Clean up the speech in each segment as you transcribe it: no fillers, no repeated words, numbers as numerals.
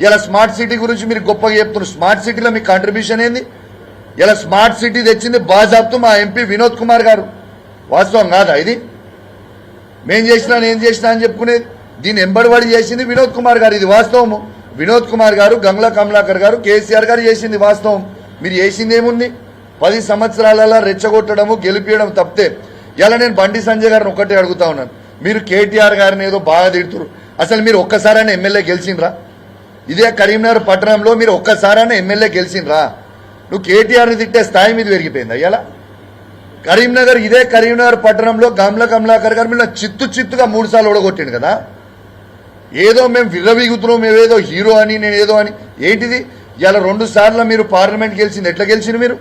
ఇలా smart city గురించి మీరు గొప్పగా చెప్తున్నారు. స్మార్ట్ సిటీలో మీ కాంట్రిబ్యూషన్ ఏంది? ఇలా స్మార్ట్ సిటీ తెచ్చింది బాజాబ్తు మా ఎంపీ వినోద్ కుమార్ గారు. వాస్తవం కాదా ఇది? నేను చేసినా అని చెప్పుకునేది. దీన్ని ఎంబడివాడి చేసింది వినోద్ కుమార్ గారు. ఇది వాస్తవము. వినోద్ కుమార్ గారు, గంగ్లా కమలాకర్ గారు, కేసీఆర్ గారు చేసింది వాస్తవం. మీరు చేసింది ఏముంది? 10 సంవత్సరాలలో రెచ్చగొట్టడము, గెలిపించడం తప్పితే. ఇలా నేను బండి సంజయ్ గారిని ఒక్కటే అడుగుతా ఉన్నాను. మీరు కేటీఆర్ గారిని ఏదో బాగా తిడుతురు. అసలు మీరు ఒక్కసారైనా ఎమ్మెల్యే గెలిచిండ్రా? ఇదే కరీంనగర్ పట్టణంలో మీరు ఒక్కసారైనా ఎమ్మెల్యే గెలిచిండ్రా? నువ్వు కేటీఆర్ని తిట్టే స్థాయి మీద పెరిగిపోయింది. ఇలా కరీంనగర్, ఇదే కరీంనగర్ పట్టణంలో గంగ్లా కమలాకర్ గారు మీరు చిత్తుగా 3 సార్లు ఓడగొట్టిండు కదా. ఏదో మేము విర్రవీగుతున్నాం, మేమేదో హీరో అని, నేను ఏదో అని. ఏంటిది? ఇలా 2 సార్లు మీరు పార్లమెంట్ గెలిచింది. ఎట్లా గెలిచిండు మీరు?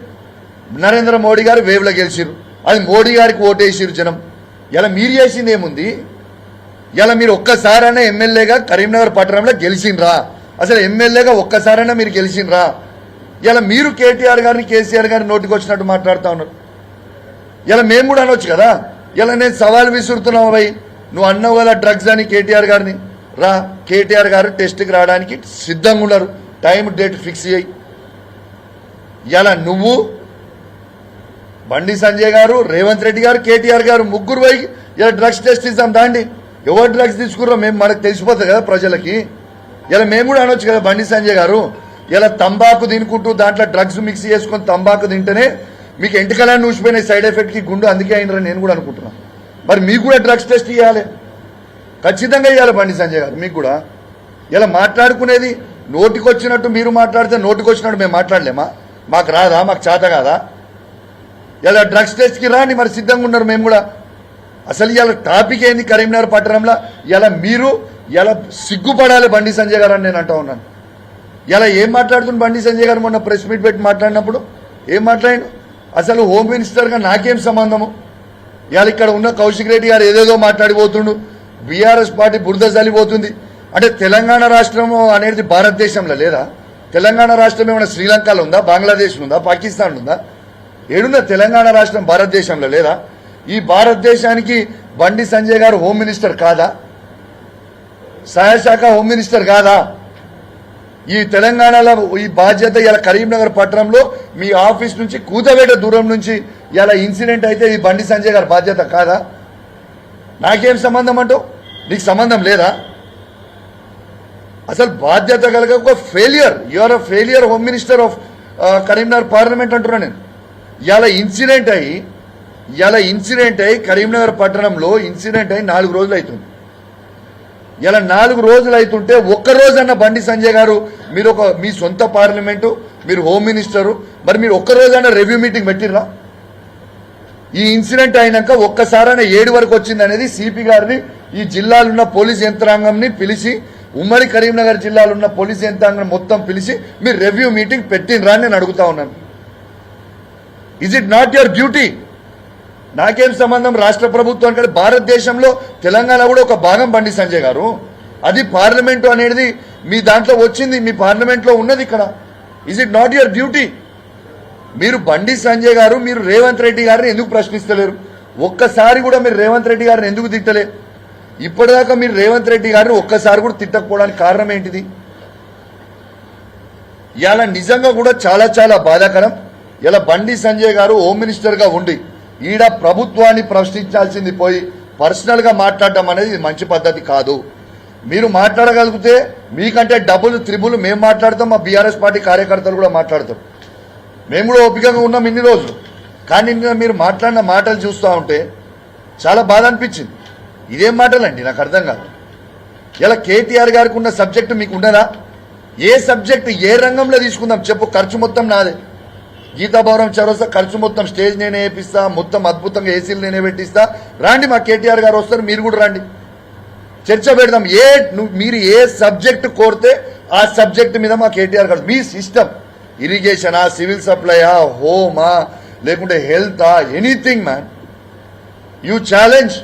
నరేంద్ర మోడీ గారు వేవ్లో గెలిచిరు. అది మోడీ గారికి ఓటేసిరు జనం. ఇలా మీరు చేసింది ఏముంది? ఇలా మీరు ఒక్కసారైనా ఎమ్మెల్యేగా కరీంనగర్ పట్టణంలో గెలిచిండ్రా? అసలు ఎమ్మెల్యేగా ఒక్కసారైనా మీరు గెలిచిండ్రా? ఇలా మీరు కేటీఆర్ గారిని, కేసీఆర్ గారిని నోటికి వచ్చినట్టు మాట్లాడుతూ ఉన్నారు. ఇలా మేము కూడా అనొచ్చు కదా. ఇలా నేను సవాల్ విసురుతున్నావు భయ్, నువ్వు అన్నావు కదా డ్రగ్స్ అని కేటీఆర్ గారిని. రా, కేటీఆర్ గారు టెస్ట్కి రావడానికి సిద్ధంగా ఉన్నారు. టైం డేట్ ఫిక్స్ చేయి. ఇలా నువ్వు, బండి సంజయ్ గారు, రేవంత్ రెడ్డి గారు, కేటీఆర్ గారు ముగ్గురు పోయి ఇలా డ్రగ్స్ టెస్ట్ ఇస్తాం దాండి. ఎవరు డ్రగ్స్ తీసుకుర్రో మేము మనకు తెలిసిపోతుంది కదా ప్రజలకి. ఇలా మేము కూడా అనొచ్చు కదా బండి సంజయ్ గారు, ఇలా తంబాకు తినుకుంటూ దాంట్లో డ్రగ్స్ మిక్స్ చేసుకొని తంబాకు తింటేనే మీకు ఎంటికలని నూసిపోయిన సైడ్ ఎఫెక్ట్కి గుండు అందుకే అయినరని నేను కూడా అనుకుంటున్నాను. మరి మీకు కూడా డ్రగ్స్ టెస్ట్ ఇవ్వాలి, ఖచ్చితంగా ఇవ్వాలి బండి సంజయ్ గారు. మీకు కూడా ఇలా మాట్లాడుకునేది నోటికొచ్చినట్టు మీరు మాట్లాడితే నోటికొచ్చినట్టు మేము మాట్లాడలేమా? మాకు రాదా? మాకు చేత కాదా? ఇలా డ్రగ్స్ టెస్ట్కి రాని మరి సిద్ధంగా ఉన్నారు మేము కూడా. అసలు ఇలా టాపిక్ ఏంది కరీంనగర్ పట్టణంలో? ఇలా మీరు ఇలా సిగ్గుపడాలి బండి సంజయ్ గారు అని నేను అంటా ఉన్నాను. ఇలా ఏం మాట్లాడుతుంది బండి సంజయ్ గారు? మొన్న ప్రెస్ మీట్ పెట్టి మాట్లాడినప్పుడు ఏం మాట్లాడిండు? అసలు హోమ్ మినిస్టర్గా నాకేం సంబంధము? ఇవాళ ఇక్కడ ఉన్న కౌశిక్ రెడ్డి గారు ఏదేదో మాట్లాడిపోతుండు. బీఆర్ఎస్ పార్టీ బురద చల్లిపోతుంది. అంటే తెలంగాణ రాష్ట్రం అనేది భారతదేశంలో లేదా? తెలంగాణ రాష్ట్రం ఏమైనా శ్రీలంకలో ఉందా? బంగ్లాదేశ్ ఉందా? పాకిస్తాన్ ఉందా? ఏడుందా తెలంగాణ రాష్ట్రం? భారతదేశంలో లేదా? ఈ భారతదేశానికి బండి సంజయ్ గారు హోమ్ మినిస్టర్ కాదా? సహాయశాఖ హోమ్ మినిస్టర్ కాదా? ఈ తెలంగాణలో ఈ బాధ్యత ఇలా కరీంనగర్ పట్టణంలో మీ ఆఫీస్ నుంచి కూతవేట దూరం నుంచి ఇలా ఇన్సిడెంట్ అయితే ఈ బండి సంజయ్ గారి బాధ్యత కాదా? నాకేం సంబంధం అంటావు? నీకు సంబంధం లేదా? అసలు బాధ్యత కలగ ఒక failure. You are a failure home minister of Karimnagar parliament అంటున్నా నేను. ఇలా ఇన్సిడెంట్ అయ్యి కరీంనగర్ పట్టణంలో ఇన్సిడెంట్ అయ్యి 4 రోజులు అవుతుంది. ఇలా 4 రోజులు అవుతుంటే ఒక్కరోజన్న బండి సంజయ్ గారు మీరు మీ సొంత పార్లమెంటు, మీరు హోమ్ మినిస్టరు, మరి మీరు ఒక్కరోజన్నా రివ్యూ మీటింగ్ పెట్టిర్రా? ఈ ఇన్సిడెంట్ అయినాక ఒక్కసారైనా 7 వరకు వచ్చింది అనేది సిపి గారిని, ఈ జిల్లాలున్న పోలీస్ యంత్రాంగంని పిలిచి, ఉమ్మడి కరీంనగర్ జిల్లాలో ఉన్న పోలీస్ యంత్రాంగం మొత్తం పిలిచి మీరు రివ్యూ మీటింగ్ పెట్టినరా అని నేను అడుగుతా ఉన్నాను. Is it not your duty? నాకేం సంబంధం రాష్ట్ర ప్రభుత్వానికి? భారతదేశంలో తెలంగాణ కూడా ఒక భాగం బండి సంజయ్ గారు. అది పార్లమెంటు అనేది మీ దాంట్లో వచ్చింది, మీ పార్లమెంట్లో ఉన్నది ఇక్కడ. Is it not your duty? మీరు బండి సంజయ్ గారు, మీరు రేవంత్ రెడ్డి గారిని ఎందుకు ప్రశ్నిస్తలేరు? ఒక్కసారి కూడా మీరు రేవంత్ రెడ్డి గారిని ఎందుకు తిట్టలే? ఇప్పటిదాకా మీరు రేవంత్ రెడ్డి గారిని ఒక్కసారి కూడా తిట్టకపోవడానికి కారణం ఏంటిది? ఇలా నిజంగా కూడా చాలా చాలా బాధాకరం. ఇలా బండి సంజయ్ గారు హోమ్ మినిస్టర్గా ఉండి ఈడ ప్రభుత్వాన్ని ప్రశ్నించాల్సింది పోయి పర్సనల్గా మాట్లాడటం అనేది మంచి పద్ధతి కాదు. మీరు మాట్లాడగలిగితే మీకంటే డబుల్ త్రిబుల్ మేము మాట్లాడతాం, మా బీఆర్ఎస్ పార్టీ కార్యకర్తలు కూడా మాట్లాడతాం. మేము కూడా ఓపికగా ఉన్నాం ఇన్ని రోజులు. కానీ మీరు మాట్లాడిన మాటలు చూస్తూ ఉంటే చాలా బాధ అనిపించింది. ఇదేం మాటలండి? నాకు అర్థం కాదు. ఇలా కేటీఆర్ గారికి ఉన్న సబ్జెక్టు మీకు ఉండదా? ఏ సబ్జెక్టు ఏ రంగంలో తీసుకుందాం చెప్పు? ఖర్చు మొత్తం నాదే. గీతాభవనం చౌరస్తా ఖర్చు మొత్తం స్టేజ్ నేనే వేపిస్తా, మొత్తం అద్భుతంగా ఏసీలు నేనే పెట్టిస్తా. రాండి, మా కేటీఆర్ గారు వస్తారు, మీరు కూడా రండి, చర్చ పెడదాం. మీరు ఏ సబ్జెక్టు కోరితే ఆ సబ్జెక్టు మీద మా కేటీఆర్ గారు, మీ సిస్టమ్ ఇరిగేషనా, సివిల్ సప్లయా, హోమా, లేకుంటే హెల్తా, ఎనీథింగ్ మ్యాన్, యూ ఛాలెంజ్.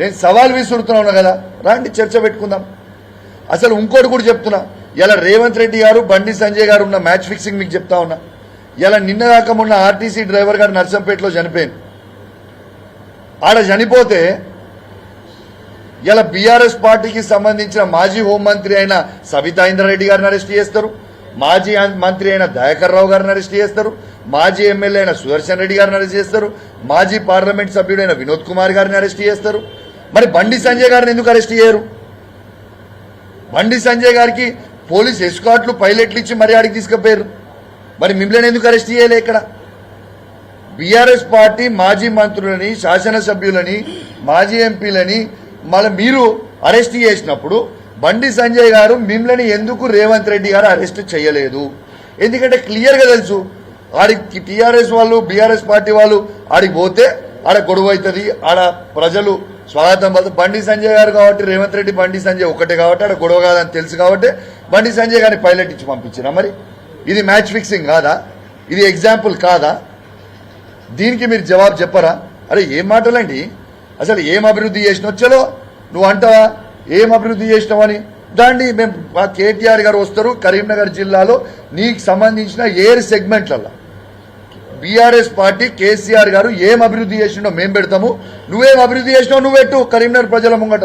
నేను సవాల్ విసురుతున్నాను కదా, రాండి చర్చ పెట్టుకుందాం. అసలు ఇంకోటి కూడా చెప్తున్నా, ఇలా రేవంత్ రెడ్డి గారు, బండి సంజయ్ గారు ఉన్న మ్యాచ్ ఫిక్సింగ్ మీకు చెప్తా ఉన్నా. ఇలా నిన్నదాకా మొన్న ఆర్టీసీ డ్రైవర్ గారు నర్సంపేటలో చనిపోయింది. ఆడ చనిపోతే ఇలా బీఆర్ఎస్ పార్టీకి సంబంధించిన మాజీ హోంమంత్రి అయిన సబితా ఇంద్రారెడ్డి గారిని అరెస్ట్ చేస్తారు, మాజీ మంత్రి అయిన దయాకర్ రావు గారిని అరెస్ట్ చేస్తారు, మాజీ ఎమ్మెల్యే అయిన సుదర్శన్ రెడ్డి గారిని అరెస్ట్ చేస్తారు, మాజీ పార్లమెంట్ సభ్యుడైన వినోద్ కుమార్ గారిని అరెస్ట్ చేస్తారు. మరి బండి సంజయ్ గారిని ఎందుకు అరెస్ట్ చేయరు? బండి సంజయ్ గారికి పోలీస్ ఎస్కాట్లు పైలట్లు ఇచ్చి మరి ఆడికి తీసుకుపోయారు. మరి మిమ్మల్ని ఎందుకు అరెస్ట్ చేయలే? ఇక్కడ బీఆర్ఎస్ పార్టీ మాజీ మంత్రులని, శాసనసభ్యులని, మాజీ ఎంపీలని మళ్ళీ మీరు అరెస్ట్ చేసినప్పుడు బండి సంజయ్ గారు మిమ్మల్ని ఎందుకు రేవంత్ రెడ్డి గారు అరెస్ట్ చేయలేదు? ఎందుకంటే క్లియర్ గా తెలుసు ఆడికి టీఆర్ఎస్ వాళ్ళు, బీఆర్ఎస్ పార్టీ వాళ్ళు ఆడికి పోతే ఆడ గొడవ అవుతుంది, ఆడ ప్రజలు స్వాగతం పలుకుతారు. బండి సంజయ్ గారు కాబట్టి రేవంత్ రెడ్డి బండి సంజయ్ ఒకటే కాబట్టి ఆడ గొడవ కాదని తెలుసు కాబట్టి బండి సంజయ్ గారిని పైలట్ ఇచ్చి పంపించినా? మరి ఇది మ్యాచ్ ఫిక్సింగ్ కాదా? ఇది ఎగ్జాంపుల్ కాదా? దీనికి మీరు జవాబు చెప్పరా? అరే ఏం మాటలండి, అసలు ఏం అభివృద్ధి చేసినావు? చలో నువ్వు అంటావా ఏం అభివృద్ధి చేసినావని? దాన్ని మేము కేటీఆర్ గారు వస్తారు కరీంనగర్ జిల్లాలో నీకు సంబంధించిన ఏర్ సెగ్మెంట్లలో బీఆర్ఎస్ పార్టీ కేసీఆర్ గారు ఏం అభివృద్ధి చేసినో మేము పెడతాము, నువ్వేం అభివృద్ధి చేసినావు నువ్వు పెట్టు కరీంనగర్ ప్రజల ముంగట.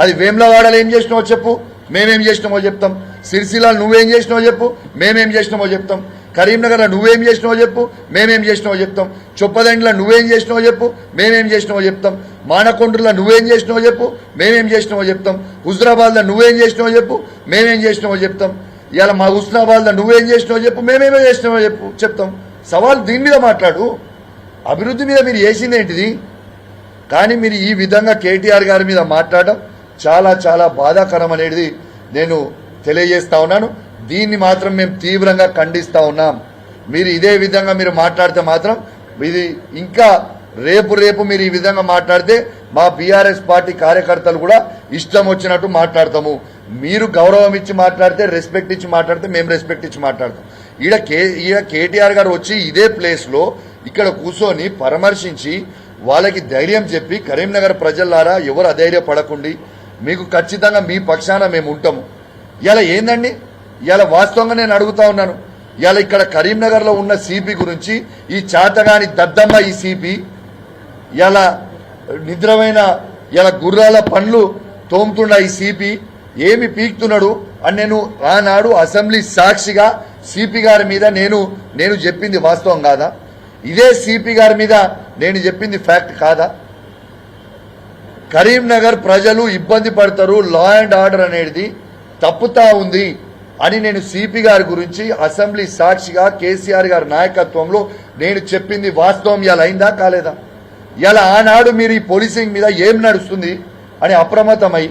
అది వేములవాడలో ఏం చేసినావో చెప్పు, మేమేం చేసినామో చెప్తాం. సిరిసిల్లాలో నువ్వేం చేసినావో చెప్పు, మేమేం చేసినామో చెప్తాం. కరీంనగర్లో నువ్వేం చేసినావో చెప్పు, మేమేం చేసినావో చెప్తాం. చొప్పదండిలో నువ్వేం చేసినావో చెప్పు, మేమేం చేసినావో చెప్తాం. మానకొండలో నువ్వేం చేసినావో చెప్పు, మేమేం చేసినావో చెప్తాం. హుజరాబాద్లో నువ్వేం చేసినావో చెప్పు, మేమేం చేసినావో చెప్తాం. ఇవాళ మా హుస్నాబాద్లో నువ్వేం చేసినావో చెప్పు, మేమేమో చేసినావో చెప్తాం. సవాల్ దీని మీద మాట్లాడు, అభివృద్ధి మీద మీరు చేసింది ఏంటిది? కానీ మీరు ఈ విధంగా కేటీఆర్ గారి మీద మాట్లాడడం చాలా చాలా బాధాకరం అనేది నేను తెలియజేస్తా ఉన్నాను. దీన్ని మాత్రం మేము తీవ్రంగా ఖండిస్తా ఉన్నాం. మీరు ఇదే విధంగా మీరు మాట్లాడితే మాత్రం ఇది ఇంకా రేపు మీరు ఈ విధంగా మాట్లాడితే మా బీఆర్ఎస్ పార్టీ కార్యకర్తలు కూడా ఇష్టం వచ్చినట్టు మాట్లాడతాము. మీరు గౌరవం ఇచ్చి మాట్లాడితే, రెస్పెక్ట్ ఇచ్చి మాట్లాడితే మేము రెస్పెక్ట్ ఇచ్చి మాట్లాడతాం. ఈడ కేటీఆర్ గారు వచ్చి ఇదే ప్లేస్ లో ఇక్కడ కూర్చొని పరామర్శించి వాళ్ళకి ధైర్యం చెప్పి కరీంనగర్ ప్రజలారా ఎవరు అధైర్యపడకండి, మీకు ఖచ్చితంగా మీ పక్షాన మేము ఉంటాము. ఇలా ఏందండి, ఇలా వాస్తవంగా నేను అడుగుతా ఉన్నాను. ఇలా ఇక్కడ కరీంనగర్ లో ఉన్న సిపి గురించి ఈ చాతగాని దద్దమ్మ ఈ సిపి ఇలా నిద్రమైన ఇలా గుర్రాల పండ్లు తోముతున్న ఈ సిపి ఏమి పీక్తున్నాడు అని నేను ఆనాడు అసెంబ్లీ సాక్షిగా సిపి గారి మీద నేను చెప్పింది వాస్తవం కాదా? ఇదే సిపి గారి మీద నేను చెప్పింది ఫ్యాక్ట్ కాదా? కరీంనగర్ ప్రజలు ఇబ్బంది పడతారు, లా అండ్ ఆర్డర్ అనేది తప్పుతా ఉంది అని నేను సిపి గారి గురించి అసెంబ్లీ సాక్షిగా కేసీఆర్ గారి నాయకత్వంలో నేను చెప్పింది వాస్తవం. ఇలా అయిందా కాలేదా? ఇలా ఆనాడు మీరు ఈ పోలీసింగ్ మీద ఏం నడుస్తుంది అని అప్రమత్తమై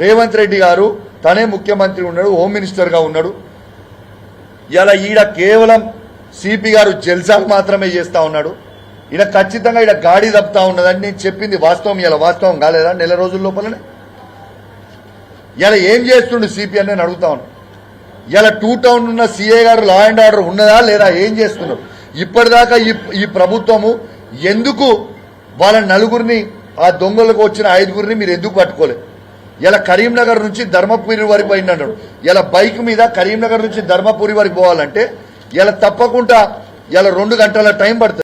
రేవంత్ రెడ్డి గారు తనే ముఖ్యమంత్రి ఉన్నాడు, హోమ్ మినిస్టర్గా ఉన్నాడు. ఇలా ఈడ కేవలం సిపి గారు జల్సాలు మాత్రమే చేస్తా ఉన్నాడు. ఈడ ఖచ్చితంగా ఈడ గాడి తప్పుతా ఉన్నదని నేను చెప్పింది వాస్తవం. ఇలా వాస్తవం కాలేదా? నెల రోజుల లోపలనే ఇలా ఏం చేస్తుండు సిపి అని నేను అడుగుతా ఉన్నాను. ఇలా 2 టౌన్ ఉన్న సిఏ గారు లా అండ్ ఆర్డర్ ఉన్నదా లేదా? ఏం చేస్తున్నారు? ఇప్పటిదాకా ఈ ప్రభుత్వము ఎందుకు వాళ్ళ నలుగురిని, ఆ దొంగలకు వచ్చిన 5గురిని మీరు ఎందుకు పట్టుకోలేదు? ఇలా కరీంనగర్ నుంచి ధర్మపురి వరకు పోయిందన్నాడు. ఇలా బైక్ మీద కరీంనగర్ నుంచి ధర్మపురి వరకు పోవాలంటే ఇలా తప్పకుండా ఇలా 2 గంటల టైం పడుతుంది.